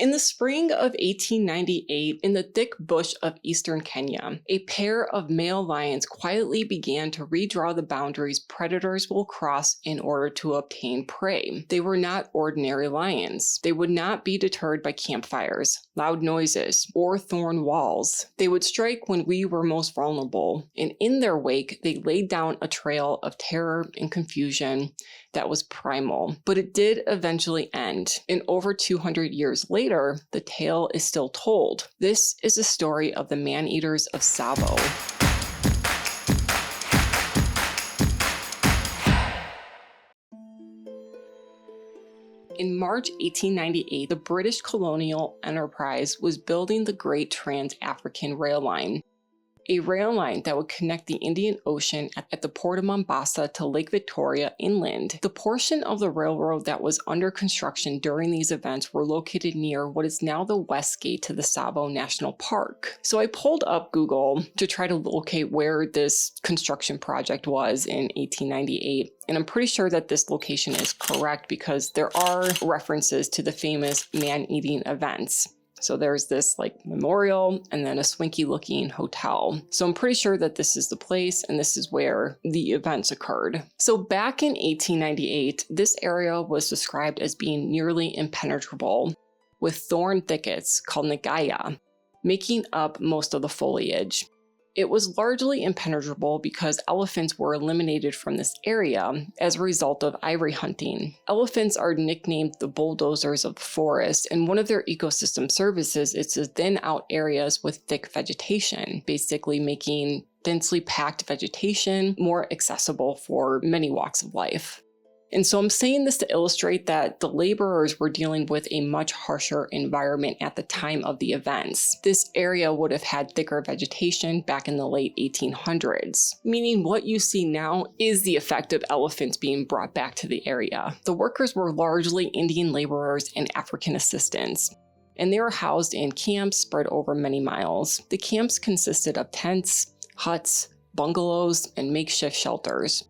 In the spring of 1898, in the thick bush of eastern Kenya, a pair of male lions quietly began to redraw the boundaries predators will cross in order to obtain prey. They were not ordinary lions. They would not be deterred by campfires, loud noises, or thorn walls. They would strike when we were most vulnerable, and in their wake, they laid down a trail of terror and confusion that was primal. But it did eventually end, and over 200 years later, the tale is still told. This is the story of the man-eaters of Tsavo. In March 1898, the British colonial enterprise was building the Great Trans-African Rail Line, a rail line that would connect the Indian Ocean at the port of Mombasa to Lake Victoria inland. The portion of the railroad that was under construction during these events were located near what is now the west gate to the Tsavo National Park. So I pulled up Google to try to locate where this construction project was in 1898. And I'm pretty sure that this location is correct because there are references to the famous man-eating events. So there's this memorial and then a swanky looking hotel. So I'm pretty sure that this is the place and this is where the events occurred. So back in 1898, this area was described as being nearly impenetrable with thorn thickets called ngaya, making up most of the foliage. It was largely impenetrable because elephants were eliminated from this area as a result of ivory hunting. Elephants are nicknamed the bulldozers of the forest, and one of their ecosystem services is to thin out areas with thick vegetation, basically making densely packed vegetation more accessible for many walks of life. And so I'm saying this to illustrate that the laborers were dealing with a much harsher environment at the time of the events. This area would have had thicker vegetation back in the late 1800s, meaning what you see now is the effect of elephants being brought back to the area. The workers were largely Indian laborers and African assistants, and they were housed in camps spread over many miles. The camps consisted of tents, huts, bungalows, and makeshift shelters.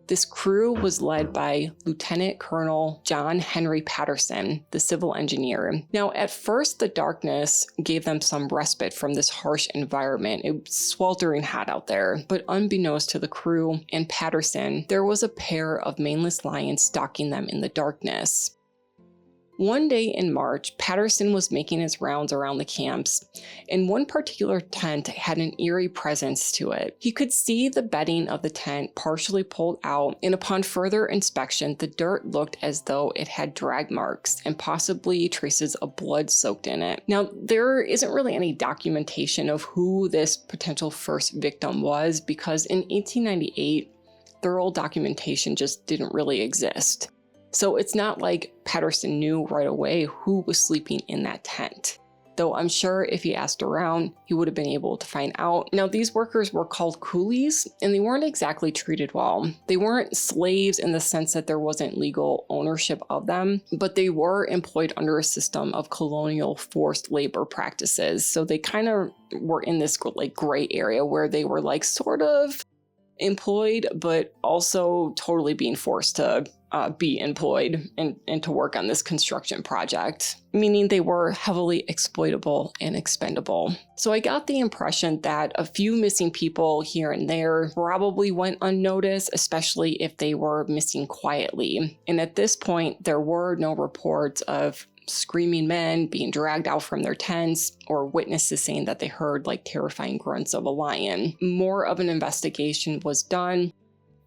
This crew was led by Lieutenant Colonel John Henry Patterson, the civil engineer. Now, at first, the darkness gave them some respite from this harsh environment. It was sweltering hot out there, but unbeknownst to the crew and Patterson, there was a pair of maneless lions stalking them in the darkness. One day in March, Patterson was making his rounds around the camps, and one particular tent had an eerie presence to it. He could see the bedding of the tent partially pulled out, and upon further inspection, the dirt looked as though it had drag marks and possibly traces of blood soaked in it. Now, there isn't really any documentation of who this potential first victim was because in 1898, thorough documentation just didn't really exist. So it's not like Patterson knew right away who was sleeping in that tent, though I'm sure if he asked around, he would have been able to find out. Now, these workers were called coolies, and they weren't exactly treated well. They weren't slaves in the sense that there wasn't legal ownership of them, but they were employed under a system of colonial forced labor practices. So they kind of were in this gray area where they were sort of employed, but also totally being forced to be employed and to work on this construction project, meaning they were heavily exploitable and expendable. So I got the impression that a few missing people here and there probably went unnoticed, especially if they were missing quietly. And at this point, there were no reports of screaming men being dragged out from their tents or witnesses saying that they heard terrifying grunts of a lion. More of an investigation was done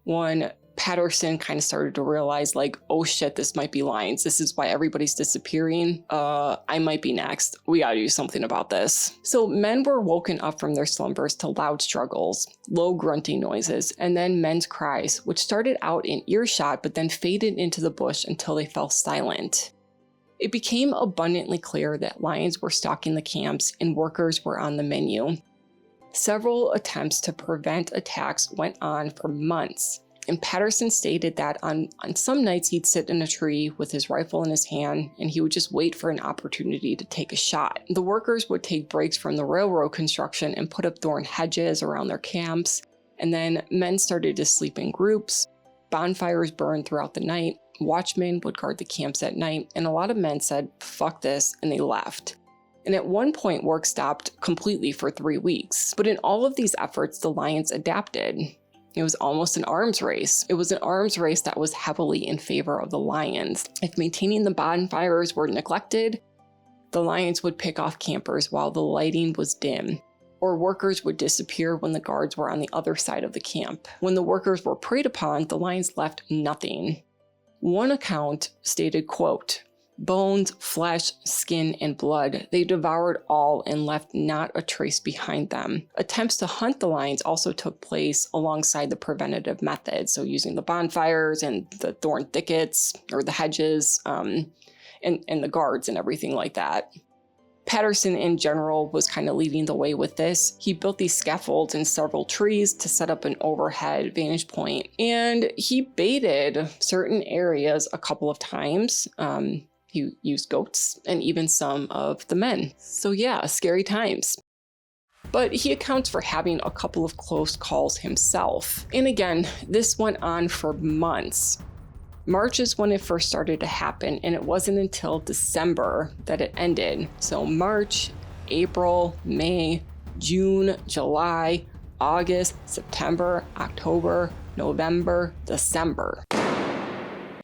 when Patterson kind of started to realize oh shit, this might be lions. This is why everybody's disappearing. I might be next. We gotta do something about this. So men were woken up from their slumbers to loud struggles, low grunting noises, and then men's cries, which started out in earshot but then faded into the bush until they fell silent. It became abundantly clear that lions were stalking the camps and workers were on the menu. Several attempts to prevent attacks went on for months, and Patterson stated that on some nights he'd sit in a tree with his rifle in his hand and he would just wait for an opportunity to take a shot. The workers would take breaks from the railroad construction and put up thorn hedges around their camps, and then men started to sleep in groups. Bonfires burned throughout the night, Watchmen would guard the camps at night, and a lot of men said, "Fuck this," and they left. And at one point, work stopped completely for 3 weeks. But in all of these efforts, the lions adapted. It was almost an arms race. It was an arms race that was heavily in favor of the lions. If maintaining the bonfires were neglected, the lions would pick off campers while the lighting was dim, or workers would disappear when the guards were on the other side of the camp. When the workers were preyed upon, the lions left nothing. One account stated, quote, "Bones, flesh, skin, and blood, they devoured all and left not a trace behind them." Attempts to hunt the lions also took place alongside the preventative methods, so using the bonfires and the thorn thickets or the hedges, and the guards and everything like that. Patterson in general was kind of leading the way with this. He built these scaffolds in several trees to set up an overhead vantage point, and he baited certain areas a couple of times. He used goats and even some of the men. So yeah, scary times. But he accounts for having a couple of close calls himself. And again, this went on for months. March is when it first started to happen, and it wasn't until December that it ended. So March, April, May, June, July, August, September, October, November, December.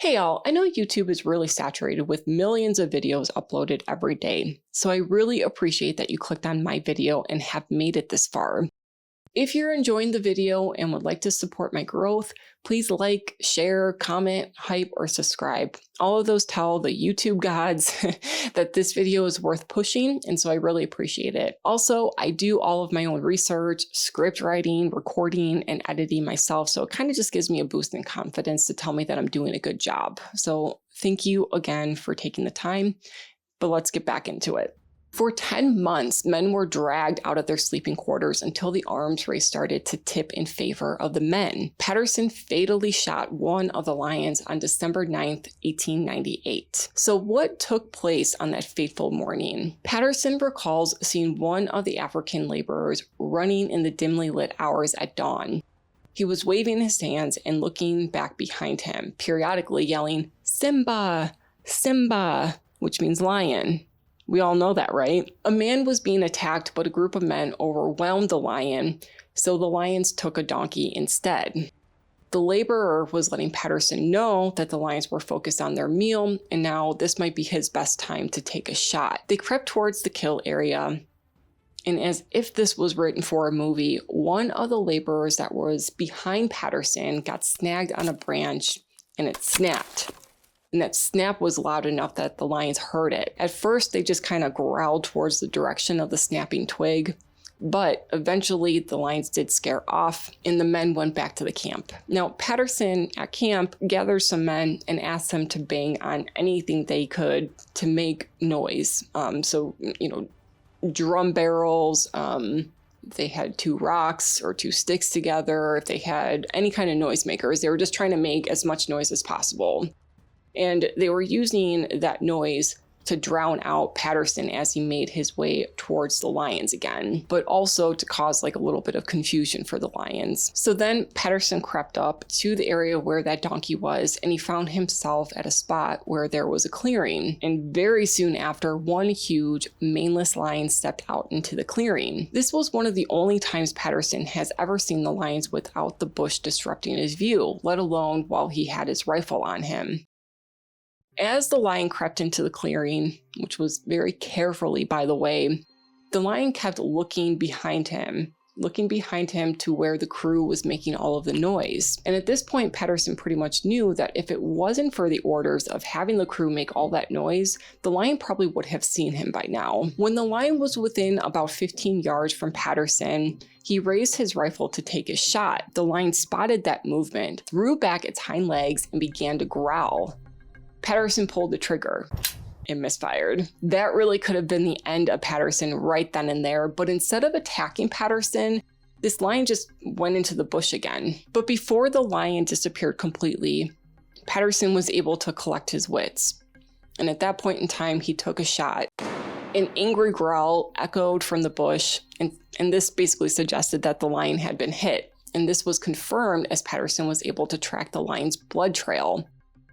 Hey y'all, I know YouTube is really saturated with millions of videos uploaded every day, so I really appreciate that you clicked on my video and have made it this far. If you're enjoying the video and would like to support my growth, please like, share, comment, hype, or subscribe. All of those tell the YouTube gods that this video is worth pushing, and so I really appreciate it. Also, I do all of my own research, script writing, recording, and editing myself, so it kind of just gives me a boost in confidence to tell me that I'm doing a good job. So thank you again for taking the time, but let's get back into it. For 10 months, men were dragged out of their sleeping quarters until the arms race started to tip in favor of the men. Patterson fatally shot one of the lions on December 9th, 1898. So what took place on that fateful morning? Patterson recalls seeing one of the African laborers running in the dimly lit hours at dawn. He was waving his hands and looking back behind him, periodically yelling, "Simba, Simba," which means lion. We all know that, right? A man was being attacked, but a group of men overwhelmed the lion, so the lions took a donkey instead. The laborer was letting Patterson know that the lions were focused on their meal, and now this might be his best time to take a shot. They crept towards the kill area, and as if this was written for a movie, one of the laborers that was behind Patterson got snagged on a branch, and it snapped. And that snap was loud enough that the lions heard it. At first, they just kind of growled towards the direction of the snapping twig, but eventually the lions did scare off and the men went back to the camp. Now, Patterson at camp gathered some men and asked them to bang on anything they could to make noise. Drum barrels, they had 2 rocks or 2 sticks together. If they had any kind of noisemakers, they were just trying to make as much noise as possible. And they were using that noise to drown out Patterson as he made his way towards the lions again, but also to cause like a little bit of confusion for the lions. So then Patterson crept up to the area where that donkey was, and he found himself at a spot where there was a clearing. And very soon after, one huge maneless lion stepped out into the clearing. This was one of the only times Patterson has ever seen the lions without the bush disrupting his view, let alone while he had his rifle on him. As the lion crept into the clearing, which was very carefully, by the way, the lion kept looking behind him to where the crew was making all of the noise. And at this point, Patterson pretty much knew that if it wasn't for the orders of having the crew make all that noise, the lion probably would have seen him by now. When the lion was within about 15 yards from Patterson, he raised his rifle to take a shot. The lion spotted that movement, threw back its hind legs, and began to growl. Patterson pulled the trigger. It misfired. That really could have been the end of Patterson right then and there, but instead of attacking Patterson, this lion just went into the bush again. But before the lion disappeared completely, Patterson was able to collect his wits. And at that point in time, he took a shot. An angry growl echoed from the bush, and this basically suggested that the lion had been hit. And this was confirmed as Patterson was able to track the lion's blood trail.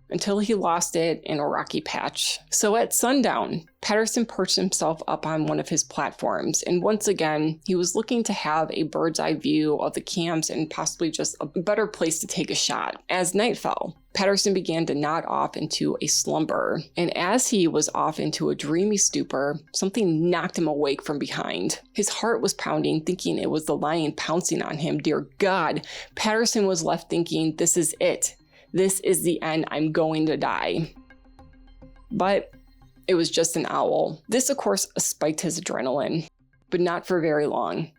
until he lost it in a rocky patch. So at sundown, Patterson perched himself up on one of his platforms, and once again, he was looking to have a bird's eye view of the camps and possibly just a better place to take a shot. As night fell, Patterson began to nod off into a slumber, and as he was off into a dreamy stupor, something knocked him awake from behind. His heart was pounding, thinking it was the lion pouncing on him. Dear God, Patterson was left thinking, this is it. This is the end. I'm going to die. But it was just an owl. This, of course, spiked his adrenaline, but not for very long.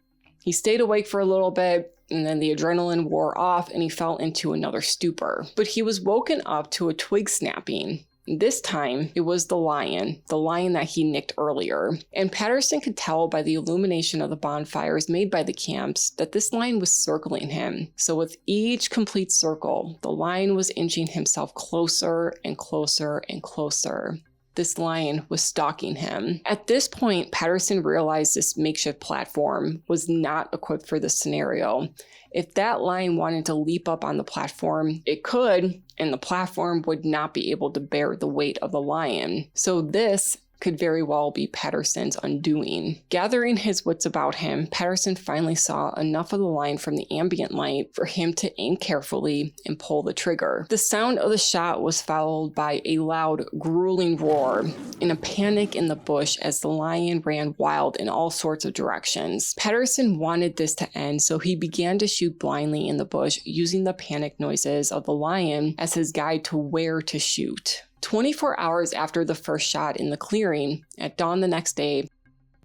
He stayed awake for a little bit, and then the adrenaline wore off and he fell into another stupor. But he was woken up to a twig snapping. This time, it was the lion that he nicked earlier. And Patterson could tell by the illumination of the bonfires made by the camps that this lion was circling him. So with each complete circle, the lion was inching himself closer and closer and closer. This lion was stalking him. At this point, Patterson realized this makeshift platform was not equipped for this scenario. If that lion wanted to leap up on the platform, it could, and the platform would not be able to bear the weight of the lion. So this could very well be Patterson's undoing. Gathering his wits about him, Patterson finally saw enough of the lion from the ambient light for him to aim carefully and pull the trigger. The sound of the shot was followed by a loud, grueling roar and a panic in the bush as the lion ran wild in all sorts of directions. Patterson wanted this to end, so he began to shoot blindly in the bush, using the panic noises of the lion as his guide to where to shoot. 24 hours after the first shot in the clearing, at dawn the next day,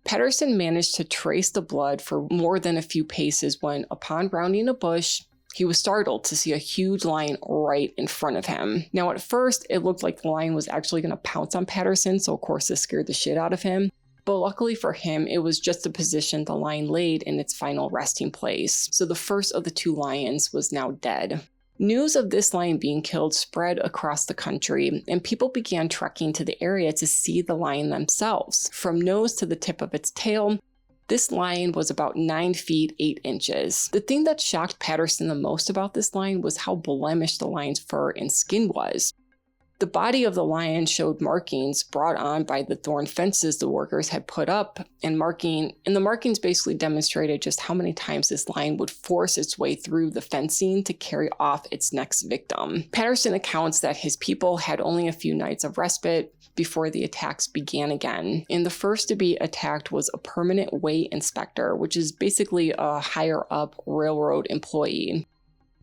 Patterson managed to trace the blood for more than a few paces when, upon rounding a bush, he was startled to see a huge lion right in front of him. Now, at first, it looked like the lion was actually going to pounce on Patterson, so of course this scared the shit out of him. But luckily for him, it was just the position the lion laid in its final resting place. So the first of the two lions was now dead. News of this lion being killed spread across the country, and people began trekking to the area to see the lion themselves. From nose to the tip of its tail, this lion was about 9 feet 8 inches. The thing that shocked Patterson the most about this lion was how blemished the lion's fur and skin was. The body of the lion showed markings brought on by the thorn fences the workers had put up, and the markings basically demonstrated just how many times this lion would force its way through the fencing to carry off its next victim. Patterson accounts that his people had only a few nights of respite before the attacks began again. And the first to be attacked was a permanent way inspector, which is basically a higher up railroad employee.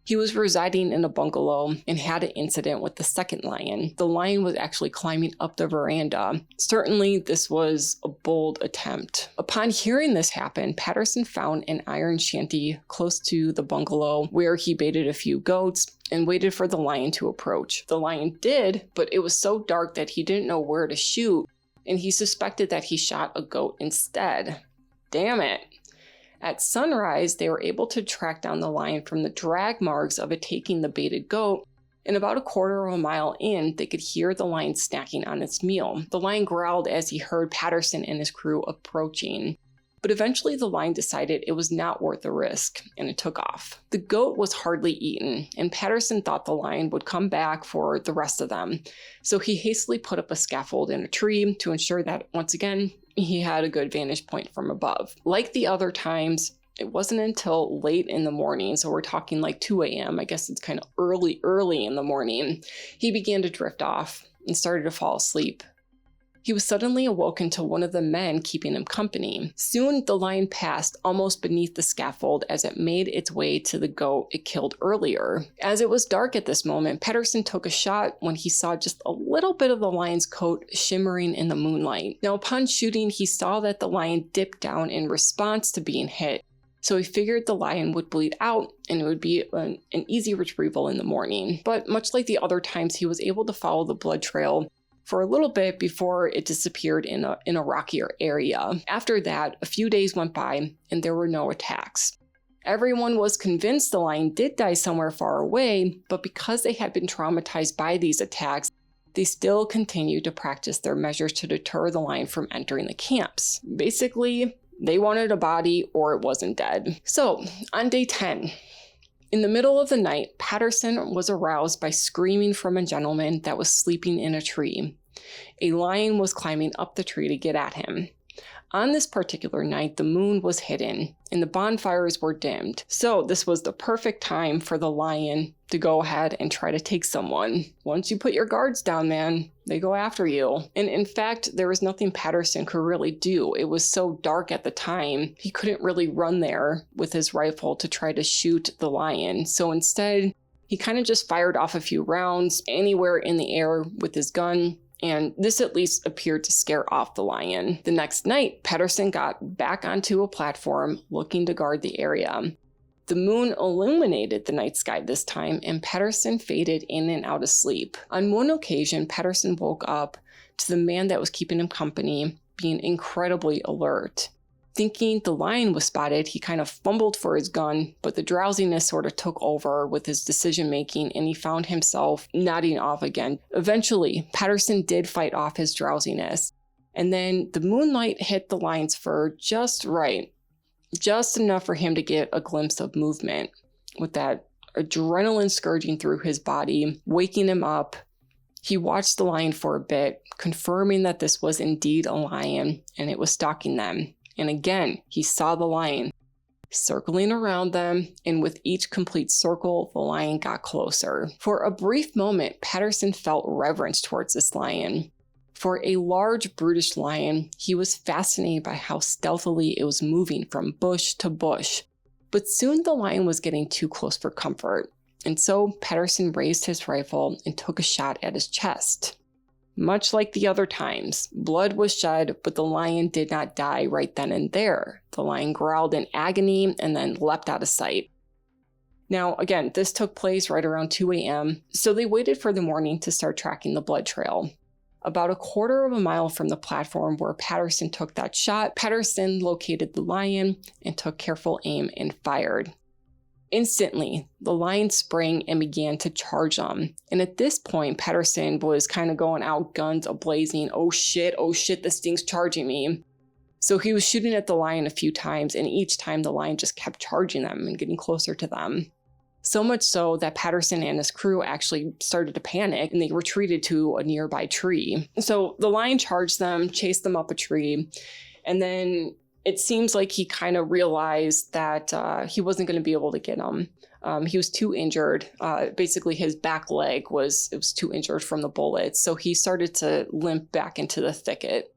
He was residing in a bungalow and had an incident with the second lion. The lion was actually climbing up the veranda. Certainly, this was a bold attempt. Upon hearing this happen, Patterson found an iron shanty close to the bungalow where he baited a few goats and waited for the lion to approach. The lion did, but it was so dark that he didn't know where to shoot, and he suspected that he shot a goat instead. Damn it. At sunrise, they were able to track down the lion from the drag marks of it taking the baited goat, and about a quarter of a mile in, they could hear the lion snacking on its meal. The lion growled as he heard Patterson and his crew approaching, but eventually the lion decided it was not worth the risk, and it took off. The goat was hardly eaten, and Patterson thought the lion would come back for the rest of them, so he hastily put up a scaffold in a tree to ensure that, once again, he had a good vantage point from above. Like the other times, it wasn't until late in the morning, so we're talking like 2 a.m., I guess it's kind of early in the morning, he began to drift off and started to fall asleep. He was suddenly awoken to one of the men keeping him company. Soon the lion passed almost beneath the scaffold as it made its way to the goat it killed earlier. As it was dark at this moment, Patterson took a shot when he saw just a little bit of the lion's coat shimmering in the moonlight. Now, upon shooting, he saw that the lion dipped down in response to being hit. So he figured the lion would bleed out and it would be an easy retrieval in the morning. But much like the other times, he was able to follow the blood trail for a little bit before it disappeared in a rockier area. After that, a few days went by and there were no attacks. Everyone was convinced the lion did die somewhere far away, but because they had been traumatized by these attacks, they still continued to practice their measures to deter the lion from entering the camps. Basically, they wanted a body or it wasn't dead. So, on day 10, In the middle of the night, Patterson was aroused by screaming from a gentleman that was sleeping in a tree. A lion was climbing up the tree to get at him. On this particular night, the moon was hidden and the bonfires were dimmed. So this was the perfect time for the lion to go ahead and try to take someone. Once you put your guards down, man, they go after you. And in fact, there was nothing Patterson could really do. It was so dark at the time, he couldn't really run there with his rifle to try to shoot the lion. So instead, he kind of just fired off a few rounds anywhere in the air with his gun. And this at least appeared to scare off the lion. The next night, Patterson got back onto a platform looking to guard the area. The moon illuminated the night sky this time, and Patterson faded in and out of sleep. On one occasion, Patterson woke up to the man that was keeping him company being incredibly alert. Thinking the lion was spotted, he kind of fumbled for his gun, but the drowsiness sort of took over with his decision-making, and he found himself nodding off again. Eventually, Patterson did fight off his drowsiness, and then the moonlight hit the lion's fur just right, just enough for him to get a glimpse of movement. With that adrenaline surging through his body, waking him up, he watched the lion for a bit, confirming that this was indeed a lion, and it was stalking them. And again, he saw the lion circling around them, and with each complete circle, the lion got closer. For a brief moment, Patterson felt reverence towards this lion. For a large, brutish lion, he was fascinated by how stealthily it was moving from bush to bush. But soon the lion was getting too close for comfort, and so Patterson raised his rifle and took a shot at his chest. Much like the other times, blood was shed, but the lion did not die right then and there. The lion growled in agony and then leapt out of sight. Now, again, this took place right around 2 a.m., so they waited for the morning to start tracking the blood trail. About a quarter of a mile from the platform where Patterson took that shot, Patterson located the lion and took careful aim and fired. Instantly, the lion sprang and began to charge them. And at this point, Patterson was kind of going out, guns a-blazing. Oh shit, this thing's charging me. So he was shooting at the lion a few times, and each time the lion just kept charging them and getting closer to them. So much so that Patterson and his crew actually started to panic, and they retreated to a nearby tree. So the lion charged them, chased them up a tree, and then it seems like he kind of realized that he wasn't going to be able to get him. He was too injured. Basically, his back leg was too injured from the bullets, so he started to limp back into the thicket.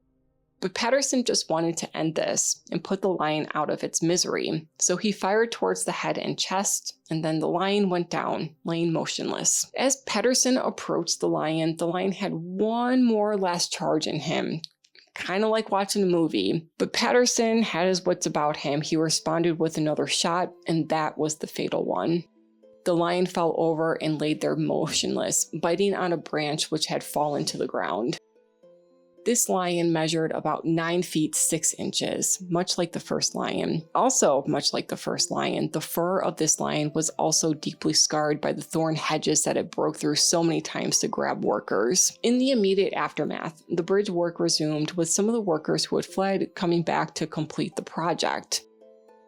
But Patterson just wanted to end this and put the lion out of its misery. So he fired towards the head and chest, and then the lion went down, laying motionless. As Patterson approached the lion had one more last charge in him. Kind of like watching a movie, but Patterson had his wits about him. He responded with another shot, and that was the fatal one. The lion fell over and laid there motionless, biting on a branch which had fallen to the ground. This lion measured about 9 feet 6 inches, much like the first lion. Also, much like the first lion, the fur of this lion was also deeply scarred by the thorn hedges that it broke through so many times to grab workers. In the immediate aftermath, the bridge work resumed, with some of the workers who had fled coming back to complete the project.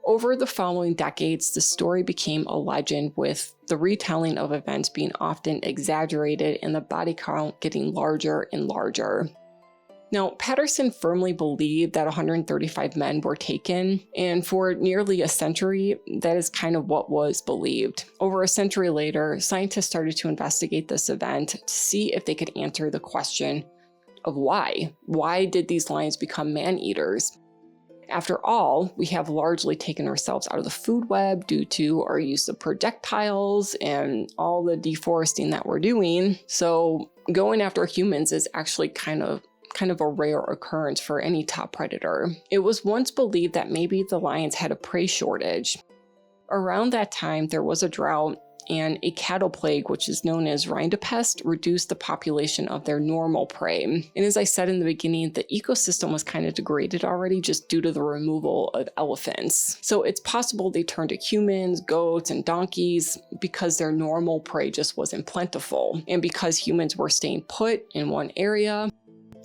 Over the following decades, the story became a legend, with the retelling of events being often exaggerated and the body count getting larger and larger. Now, Patterson firmly believed that 135 men were taken, and for nearly a century, that is kind of what was believed. Over a century later, scientists started to investigate this event to see if they could answer the question of why. Why did these lions become man-eaters? After all, we have largely taken ourselves out of the food web due to our use of projectiles and all the deforesting that we're doing. So going after humans is actually kind of a rare occurrence for any top predator. It was once believed that maybe the lions had a prey shortage. Around that time, there was a drought, and a cattle plague, which is known as rinderpest, reduced the population of their normal prey. And as I said in the beginning, the ecosystem was kind of degraded already just due to the removal of elephants. So it's possible they turned to humans, goats, and donkeys because their normal prey just wasn't plentiful. And because humans were staying put in one area,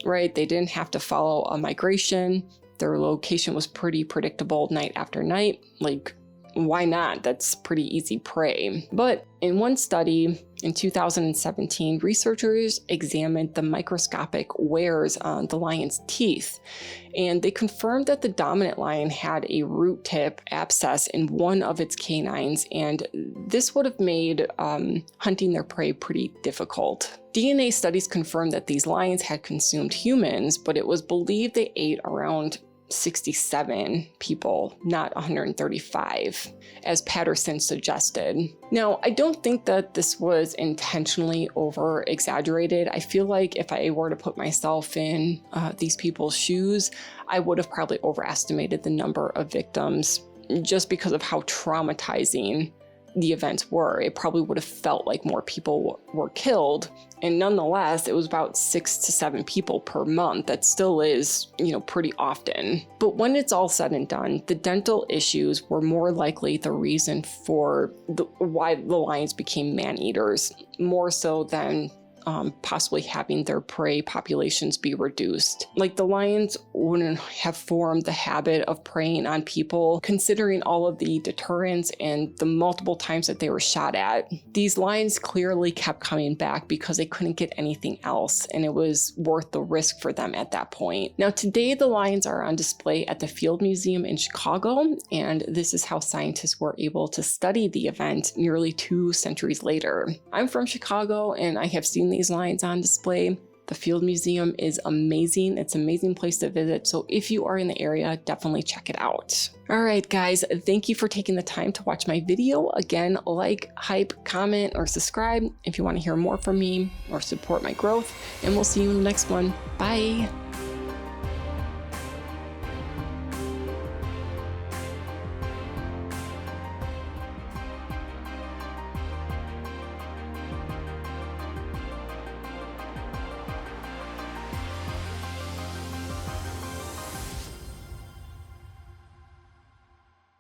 right, they didn't have to follow a migration. Their location was pretty predictable night after night, like why not? That's pretty easy prey. But in one study in 2017, researchers examined the microscopic wears on the lion's teeth, and they confirmed that the dominant lion had a root tip abscess in one of its canines, and this would have made hunting their prey pretty difficult. DNA studies confirmed that these lions had consumed humans, but it was believed they ate around 67 people, not 135, as Patterson suggested. Now, I don't think that this was intentionally over-exaggerated. I feel like if I were to put myself in these people's shoes, I would have probably overestimated the number of victims just because of how traumatizing the events were. It probably would have felt like more people were killed. And nonetheless, it was about 6 to 7 people per month. That still is, pretty often. But when it's all said and done, the dental issues were more likely the reason for why the lions became man-eaters, more so than possibly having their prey populations be reduced. Like, the lions wouldn't have formed the habit of preying on people, considering all of the deterrents and the multiple times that they were shot at. These lions clearly kept coming back because they couldn't get anything else, and it was worth the risk for them at that point. Now, today the lions are on display at the Field Museum in Chicago, and this is how scientists were able to study the event nearly 2 centuries later. I'm from Chicago, and I have seen these lions on display. The Field Museum is amazing. It's an amazing place to visit. So if you are in the area, definitely check it out. All right, guys, thank you for taking the time to watch my video. Again, like, hype, comment, or subscribe if you want to hear more from me or support my growth. And we'll see you in the next one. Bye.